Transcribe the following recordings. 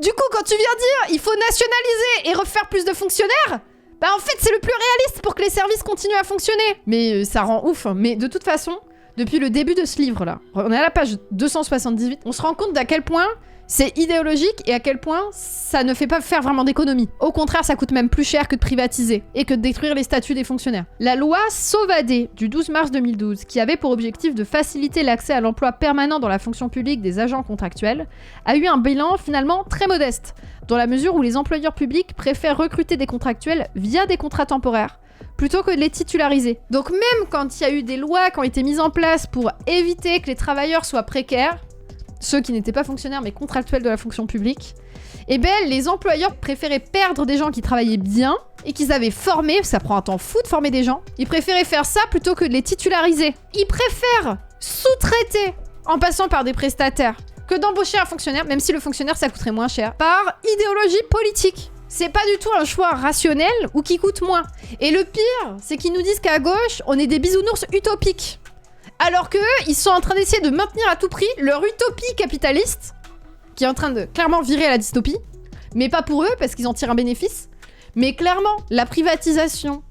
Du coup, quand tu viens dire il faut nationaliser et refaire plus de fonctionnaires, bah en fait c'est le plus réaliste pour que les services continuent à fonctionner. Mais ça rend ouf. Mais de toute façon, depuis le début de ce livre-là, on est à la page 278, on se rend compte d'à quel point c'est idéologique et à quel point ça ne fait pas faire vraiment d'économie. Au contraire, ça coûte même plus cher que de privatiser et que de détruire les statuts des fonctionnaires. La loi Sauvadet du 12 mars 2012, qui avait pour objectif de faciliter l'accès à l'emploi permanent dans la fonction publique des agents contractuels, a eu un bilan finalement très modeste, dans la mesure où les employeurs publics préfèrent recruter des contractuels via des contrats temporaires, plutôt que de les titulariser. Donc même quand il y a eu des lois qui ont été mises en place pour éviter que les travailleurs soient précaires, ceux qui n'étaient pas fonctionnaires mais contractuels de la fonction publique, eh ben les employeurs préféraient perdre des gens qui travaillaient bien et qu'ils avaient formés, ça prend un temps fou de former des gens, ils préféraient faire ça plutôt que de les titulariser. Ils préfèrent sous-traiter en passant par des prestataires que d'embaucher un fonctionnaire, même si le fonctionnaire ça coûterait moins cher, par idéologie politique. C'est pas du tout un choix rationnel ou qui coûte moins. Et le pire, c'est qu'ils nous disent qu'à gauche, on est des bisounours utopiques. Alors qu'eux, ils sont en train d'essayer de maintenir à tout prix leur utopie capitaliste, qui est en train de clairement virer à la dystopie, mais pas pour eux, parce qu'ils en tirent un bénéfice, mais clairement, la privatisation,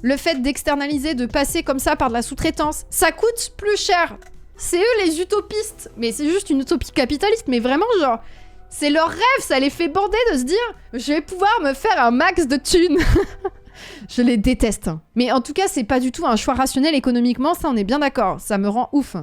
le fait d'externaliser, de passer comme ça par de la sous-traitance, ça coûte plus cher. C'est eux les utopistes, mais c'est juste une utopie capitaliste, mais vraiment genre, c'est leur rêve, ça les fait bander de se dire « Je vais pouvoir me faire un max de thunes !» Je les déteste. Mais en tout cas, c'est pas du tout un choix rationnel économiquement, ça on est bien d'accord, ça me rend ouf.